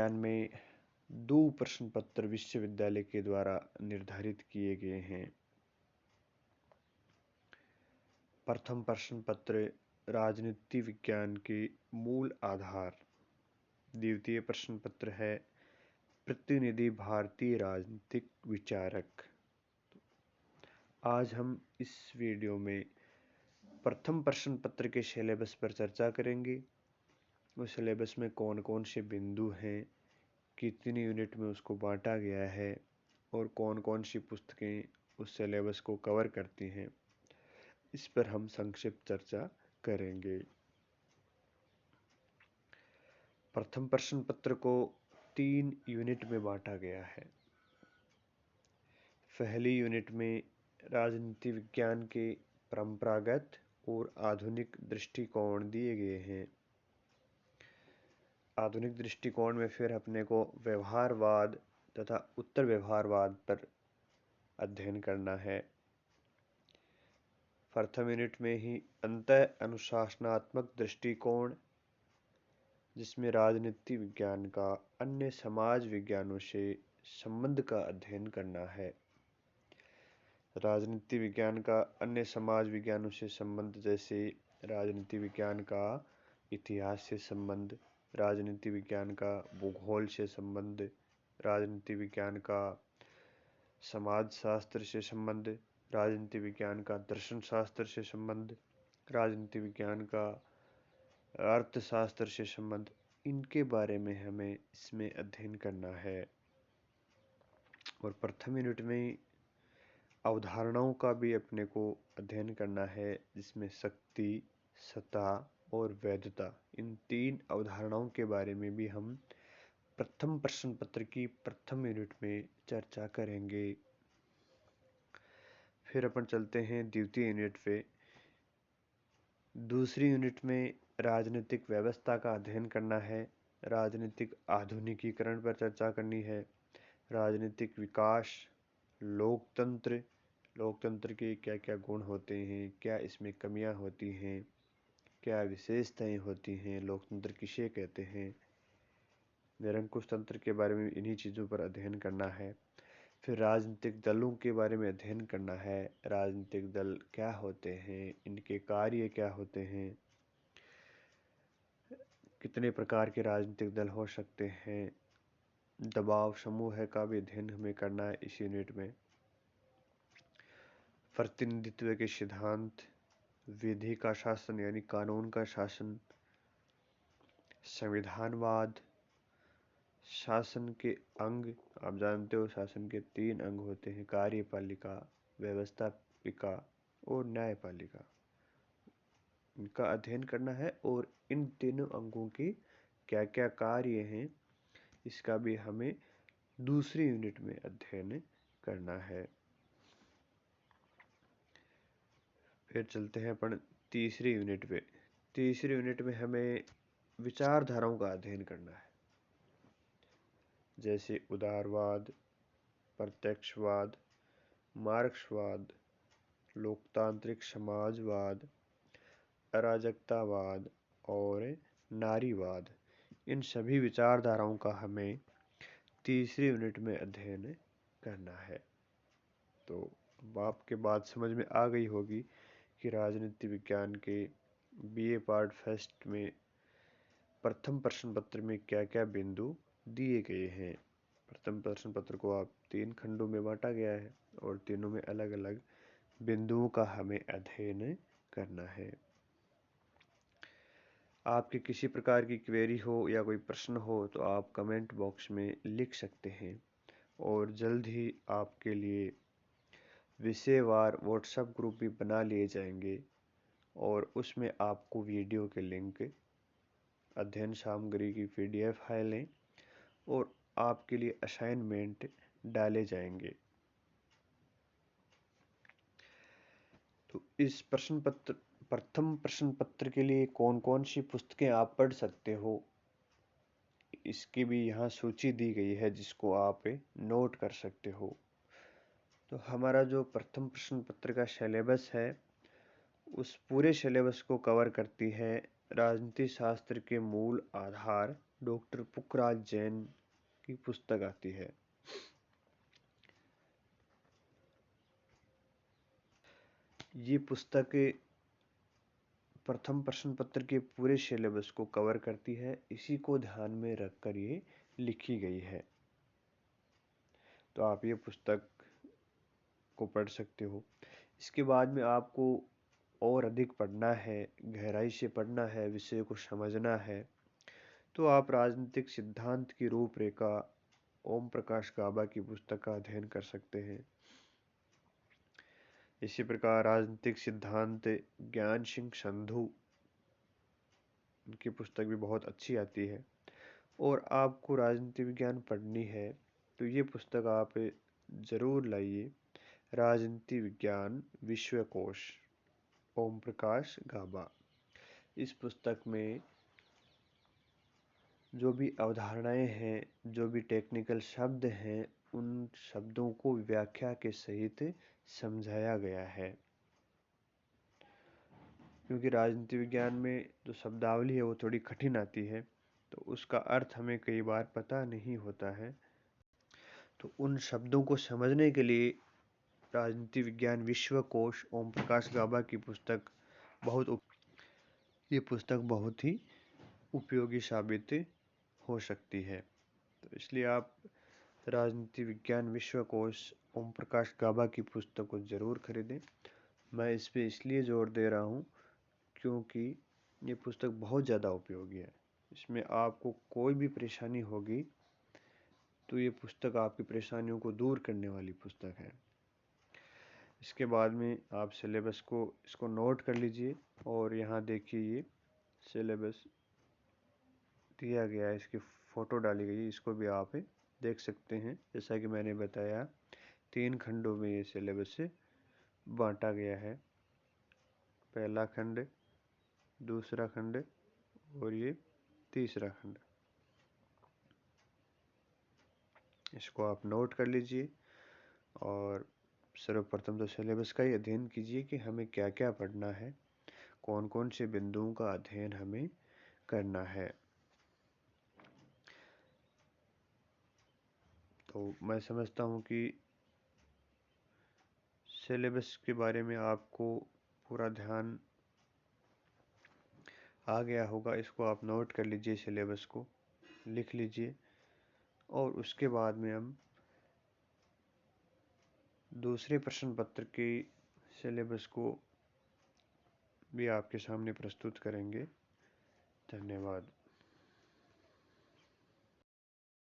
व्याख्यान में दो प्रश्न पत्र विश्वविद्यालय के द्वारा निर्धारित किए गए हैं। प्रथम प्रश्न पत्र राजनीति विज्ञान के मूल आधार। द्वितीय प्रश्न पत्र है प्रतिनिधि भारतीय राजनीतिक विचारक। आज हम इस वीडियो में प्रथम प्रश्न पत्र के सिलेबस पर चर्चा करेंगे। उस सिलेबस में कौन कौन से बिंदु हैं, कितनी यूनिट में उसको बांटा गया है और कौन कौन सी पुस्तकें उस सिलेबस को कवर करती हैं, इस पर हम संक्षिप्त चर्चा करेंगे। प्रथम प्रश्न पत्र को 3 यूनिट में बांटा गया है। पहली यूनिट में राजनीति विज्ञान के परंपरागत और आधुनिक दृष्टिकोण दिए गए हैं। आधुनिक दृष्टिकोण में फिर अपने को व्यवहारवाद तथा उत्तर व्यवहारवाद पर अध्ययन करना है। प्रथम यूनिट में ही अंतः अनुशासनात्मक दृष्टिकोण, जिसमें राजनीति विज्ञान का अन्य समाज विज्ञानों से संबंध का अध्ययन करना है। राजनीति विज्ञान का अन्य समाज विज्ञानों से संबंध जैसे राजनीति विज्ञान का इतिहास से संबंध, राजनीति विज्ञान का भूगोल से संबंध, राजनीति विज्ञान का समाजशास्त्र से संबंध, राजनीति विज्ञान का दर्शन शास्त्र से संबंध, राजनीति विज्ञान का अर्थशास्त्र से संबंध, इनके बारे में हमें इसमें अध्ययन करना है। और प्रथम यूनिट में अवधारणाओं का भी अपने को अध्ययन करना है, जिसमें शक्ति, सत्ता और वैधता, इन 3 अवधारणाओं के बारे में भी हम प्रथम प्रश्न पत्र की प्रथम यूनिट में चर्चा करेंगे। फिर अपन चलते हैं द्वितीय यूनिट पे। दूसरी यूनिट में राजनीतिक व्यवस्था का अध्ययन करना है, राजनीतिक आधुनिकीकरण पर चर्चा करनी है, राजनीतिक विकास, लोकतंत्र, लोकतंत्र के क्या क्या गुण होते हैं, क्या इसमें कमियां होती हैं, क्या विशेषताएं होती हैं, लोकतंत्र किसे कहते हैं, निरंकुश तंत्र के बारे में, इन्हीं चीज़ों पर अध्ययन करना है। फिर राजनीतिक दलों के बारे में अध्ययन करना है, राजनीतिक दल क्या होते हैं, इनके कार्य क्या होते हैं, कितने प्रकार के राजनीतिक दल हो सकते हैं, दबाव समूह का भी अध्ययन हमें करना है इस यूनिट में। प्रतिनिधित्व के सिद्धांत, विधि का शासन यानी कानून का शासन, संविधानवाद, शासन के अंग, आप जानते हो शासन के 3 अंग होते हैं, कार्यपालिका, व्यवस्थापिका और न्यायपालिका, इनका अध्ययन करना है। और इन तीनों अंगों के क्या क्या कार्य हैं, इसका भी हमें दूसरी यूनिट में अध्ययन करना है। फिर चलते हैं अपन तीसरी यूनिट पे। तीसरी यूनिट में हमें विचारधाराओं का अध्ययन करना है, जैसे उदारवाद, प्रत्यक्षवाद, मार्क्सवाद, लोकतांत्रिक समाजवाद, अराजकतावाद और नारीवाद। इन सभी विचारधाराओं का हमें तीसरी यूनिट में अध्ययन करना है। तो अब आपके बात समझ में आ गई होगी कि राजनीति विज्ञान के बीए पार्ट फर्स्ट में प्रथम प्रश्न पत्र में क्या क्या बिंदु दिए गए हैं। प्रथम प्रश्न पत्र को आप 3 खंडों में बांटा गया है और तीनों में अलग अलग बिंदुओं का हमें अध्ययन करना है। आपके किसी प्रकार की क्वेरी हो या कोई प्रश्न हो तो आप कमेंट बॉक्स में लिख सकते हैं, और जल्द ही आपके लिए विषयवार व्हाट्सएप ग्रुप भी बना लिए जाएंगे, और उसमें आपको वीडियो के लिंक, अध्ययन सामग्री की PDF फाइलें और आपके लिए असाइनमेंट डाले जाएंगे। तो इस प्रथम प्रश्न पत्र के लिए कौन कौन सी पुस्तकें आप पढ़ सकते हो, इसकी भी यहाँ सूची दी गई है, जिसको आप नोट कर सकते हो। तो हमारा जो प्रथम प्रश्न पत्र का सिलेबस है, उस पूरे सिलेबस को कवर करती है राजनीति शास्त्र के मूल आधार डॉक्टर पुखराज जैन की पुस्तक आती है। ये पुस्तक प्रथम प्रश्न पत्र के पूरे सिलेबस को कवर करती है, इसी को ध्यान में रखकर ये लिखी गई है। तो आप ये पुस्तक को पढ़ सकते हो। इसके बाद में आपको और अधिक पढ़ना है, गहराई से पढ़ना है, विषय को समझना है, तो आप राजनीतिक सिद्धांत की रूपरेखा ओम प्रकाश गाबा की पुस्तक का अध्ययन कर सकते हैं। इसी प्रकार राजनीतिक सिद्धांत ज्ञान सिंह संधू की पुस्तक भी बहुत अच्छी आती है। और आपको राजनीति विज्ञान पढ़नी है तो ये पुस्तक आप जरूर लाइए, राजनीति विज्ञान विश्वकोश, ओम प्रकाश गाबा। इस पुस्तक में जो भी अवधारणाएं हैं, जो भी टेक्निकल शब्द हैं, उन शब्दों को व्याख्या के सहित समझाया गया है। क्योंकि राजनीति विज्ञान में जो शब्दावली है वो थोड़ी कठिन आती है, तो उसका अर्थ हमें कई बार पता नहीं होता है। तो उन शब्दों को समझने के लिए राजनीति विज्ञान विश्वकोश ओम प्रकाश गाबा की पुस्तक ये पुस्तक बहुत ही उपयोगी साबित हो सकती है। तो इसलिए आप राजनीति विज्ञान विश्वकोश ओम प्रकाश गाबा की पुस्तक को जरूर खरीदें। मैं इस पे इसलिए जोर दे रहा हूँ क्योंकि ये पुस्तक बहुत ज़्यादा उपयोगी है। इसमें आपको कोई भी परेशानी होगी तो ये पुस्तक आपकी परेशानियों को दूर करने वाली पुस्तक है। इसके बाद में आप सिलेबस को इसको नोट कर लीजिए और यहाँ देखिए ये सिलेबस दिया गया है, इसकी फ़ोटो डाली गई है, इसको भी आप देख सकते हैं। जैसा कि मैंने बताया 3 खंडों में ये सिलेबस बांटा गया है, पहला खंड, दूसरा खंड और ये तीसरा खंड। इसको आप नोट कर लीजिए और सर्वप्रथम तो सिलेबस का ही अध्ययन कीजिए कि हमें क्या क्या पढ़ना है, कौन कौन से बिंदुओं का अध्ययन हमें करना है। तो मैं समझता हूँ कि सिलेबस के बारे में आपको पूरा ध्यान आ गया होगा। इसको आप नोट कर लीजिए, सिलेबस को लिख लीजिए और उसके बाद में हम दूसरे प्रश्न पत्र के सिलेबस को भी आपके सामने प्रस्तुत करेंगे। धन्यवाद।